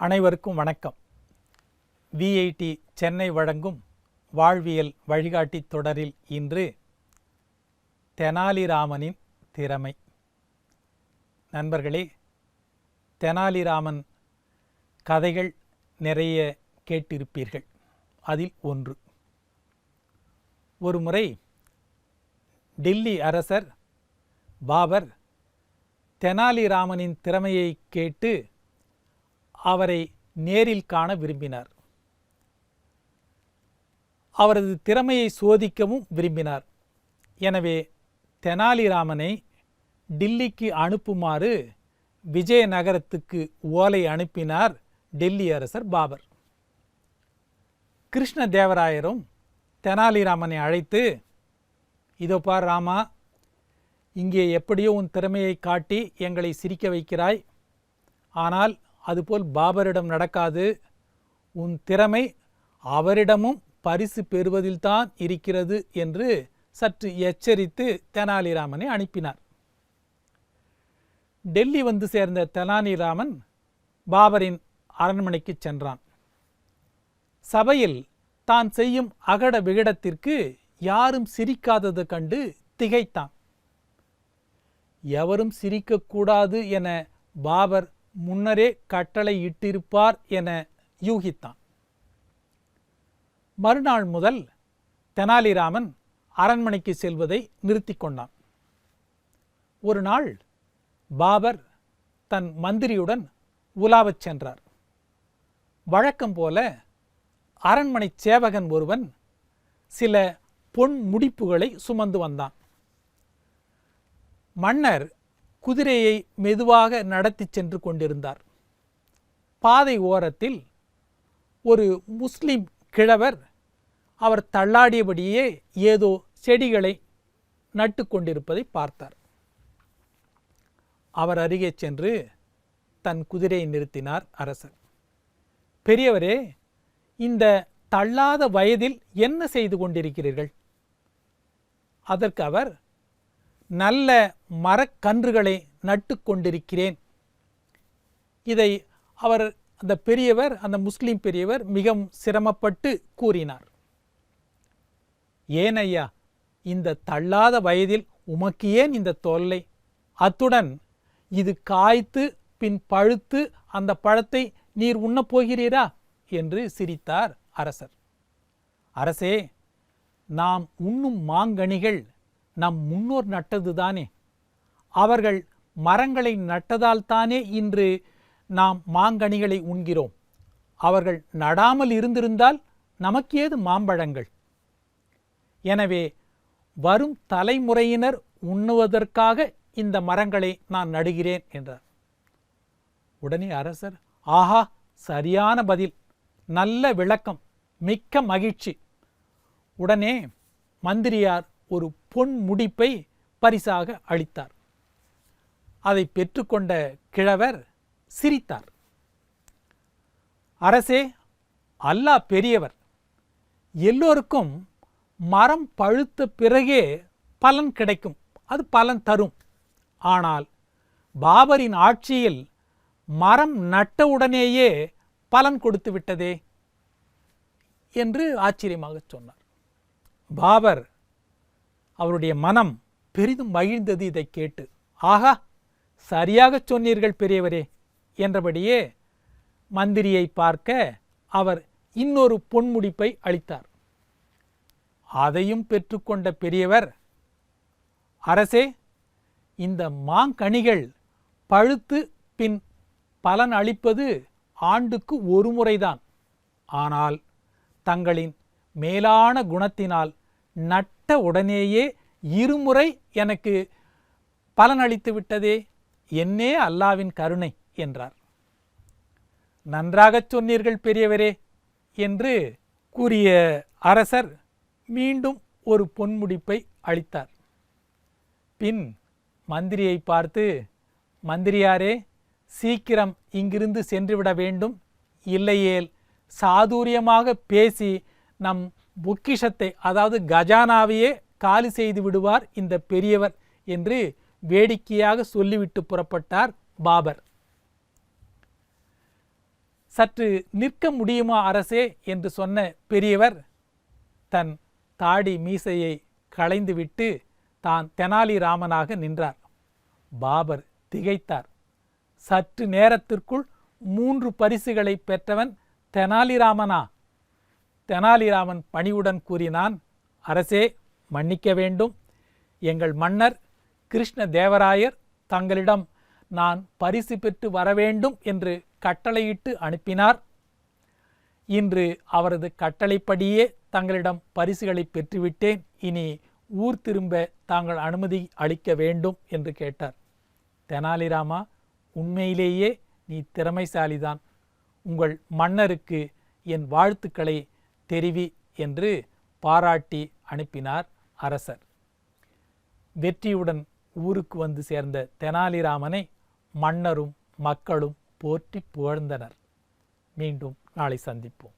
அனைவருக்கும் வணக்கம். VIT சென்னை வழங்கும் வாழ்வியல் வழிகாட்டி தொடரில் இன்று தெனாலிராமனின் திறமை. நண்பர்களே, தெனாலிராமன் கதைகள் நிறைய கேட்டிருப்பீர்கள். அதில் ஒன்று, ஒரு முறை டில்லி அரசர் பாபர் தெனாலிராமனின் திறமையை கேட்டு அவரை நேரில் காண விரும்பினார். அவரது திறமையை சோதிக்கவும் விரும்பினார். எனவே தெனாலிராமனை டில்லிக்கு அனுப்புமாறு விஜயநகரத்துக்கு ஓலை அனுப்பினார் டெல்லி அரசர் பாபர். கிருஷ்ணதேவராயரும் தெனாலிராமனை அழைத்து, இதோ பார் ராமா, இங்கே எப்படியோ உன் திறமையை காட்டி எங்களை சிரிக்க வைக்கிறாய். ஆனால் அதுபோல் பாபரிடம் நடக்காது. உன் திறமை அவரிடமும் பரிசு பெறுவதில்தான் இருக்கிறது என்று சற்று எச்சரித்து தெனாலிராமனை அனுப்பினார். டெல்லி வந்து சேர்ந்த தெனாலிராமன் பாபரின் அரண்மனைக்கு சென்றான். சபையில் தான் செய்யும் அகட விகடத்திற்கு யாரும் சிரிக்காதது கண்டு திகைத்தான். எவரும் சிரிக்கக்கூடாது என பாபர் முன்னரே கட்டளை இட்டிருப்பார் என யூகித்தான். மறுநாள் முதல் தெனாலிராமன் அரண்மனைக்கு செல்வதை நிறுத்தி கொண்டான். ஒரு நாள் பாபர் தன் மந்திரியுடன் உலாவச் சென்றார். வழக்கம் போல அரண்மனை சேவகன் ஒருவன் சில பொன் முடிப்புகளை சுமந்து வந்தான். மன்னர் குதிரையை மெதுவாக நடத்தி சென்று கொண்டிருந்தார். பாதை ஓரத்தில் ஒரு முஸ்லிம் கிழவர் அவர் தள்ளாடியபடியே ஏதோ செடிகளை நட்டு கொண்டிருப்பதை பார்த்தார். அவர் அருகே சென்று தன் குதிரையை நிறுத்தினார் அரசர். பெரியவரே, இந்த தள்ளாத வயதில் என்ன செய்து கொண்டிருக்கிறீர்கள்? அதற்கு அவர், நல்ல மரக்கன்றுகளை நட்டு கொண்டிருக்கிறேன். இதை அந்த பெரியவர், அந்த முஸ்லிம் பெரியவர் மிகவும் சிரமப்பட்டு கூறினார். ஏன் ஐயா, இந்த தள்ளாத வயதில் உமக்கு ஏன் இந்த தொல்லை? அத்துடன் இது காய்த்து பின் பழுத்து அந்த பழத்தை நீர் உண்ணப் போகிறீரா என்று சிரித்தார் அரசர். அரசே, நாம் உண்ணும் மாங்கனிகள் நம் முன்னோர் நட்டதுதானே. அவர்கள் மரங்களை நட்டதால்தானே இன்று நாம் மாங்கனிகளை உண்கிறோம். அவர்கள் நடாமல் இருந்திருந்தால் நமக்கேது மாம்பழங்கள்? எனவே வரும் தலைமுறையினர் உண்ணுவதற்காக இந்த மரங்களை நான் நடுகிறேன் என்றார். உடனே அரசர், ஆஹா, சரியான பதில், நல்ல விளக்கம், மிக்க மகிழ்ச்சி. உடனே மந்திரியார் ஒரு பொன் முடிப்பை பரிசாக அளித்தார். அதை பெற்றுக்கொண்ட கிழவர் சிரித்தார். அரசே, அல்லாஹ் பெரியவர். எல்லோருக்கும் மரம் பழுத்த பிறகே பலன் கிடைக்கும், அது பலன் தரும். ஆனால் பாபரின் ஆட்சியில் மரம் நட்டவுடனேயே பலன் கொடுத்து விட்டதே என்று ஆச்சரியமாக சொன்னார். பாபர், அவருடைய மனம் பெரிதும் மகிழ்ந்தது இதை கேட்டு. ஆகா, சரியாக சொன்னீர்கள் பெரியவரே என்றபடியே மந்திரியை பார்க்க அவர் இன்னொரு பொன்முடிப்பை அளித்தார். அதையும் பெற்றுக்கொண்ட பெரியவர், அரசே, இந்த மாங்கனிகள் பழுத்து பின் பலன் அளிப்பது ஆண்டுக்கு ஒரு முறைதான். ஆனால் தங்களின் மேலான குணத்தினால் நட்ட உடனேயே இருமுறை எனக்கு பலனளித்து விட்டதே, என்னே அல்லாவின் கருணை என்றார். நன்றாகச் சொன்னீர்கள் பெரியவரே என்று கூறிய அரசர் மீண்டும் ஒரு பொன்முடிப்பை அளித்தார். பின் மந்திரியை பார்த்து, மந்திரியாரே, சீக்கிரம் இங்கிருந்து சென்றுவிட வேண்டும். இல்லையேல் சாதுரியமாக பேசி நம் பொக்கிஷத்தை, அதாவது கஜானாவையே காலி செய்து விடுவார் இந்த பெரியவர் என்று வேடிக்கையாக சொல்லிவிட்டு புறப்பட்டார் பாபர். சற்று நிற்க முடியுமா அரசே என்று சொன்ன பெரியவர் தன் தாடி மீசையை களைந்துவிட்டு தான் தெனாலிராமனாக நின்றார். பாபர் திகைத்தார். சற்று நேரத்திற்குள் 3 பரிசுகளை பெற்றவன் தெனாலிராமனா? தெனாலிராமன் பணிவுடன் கூறினான், அரசே, மன்னிக்க வேண்டும். எங்கள் மன்னர் கிருஷ்ண தேவராயர் தங்களிடம் நான் பரிசு பெற்று வரவேண்டும் என்று கட்டளையிட்டு அனுப்பினார். இன்று அவரது கட்டளைப்படியே தங்களிடம் பரிசுகளை பெற்றுவிட்டேன். இனி ஊர் திரும்ப தாங்கள் அனுமதி அளிக்க வேண்டும் என்று கேட்டார். தெனாலிராமா, உண்மையிலேயே நீ திறமைசாலிதான். உங்கள் மன்னருக்கு என் வாழ்த்துக்களை தெரிவி என்று பாராட்டி அனுப்பினார் அரசர். வெற்றியுடன் ஊருக்கு வந்து சேர்ந்த தெனாலிராமனை மன்னரும் மக்களும் போற்றி புகழ்ந்தனர். மீண்டும் நாளை சந்திப்போம்.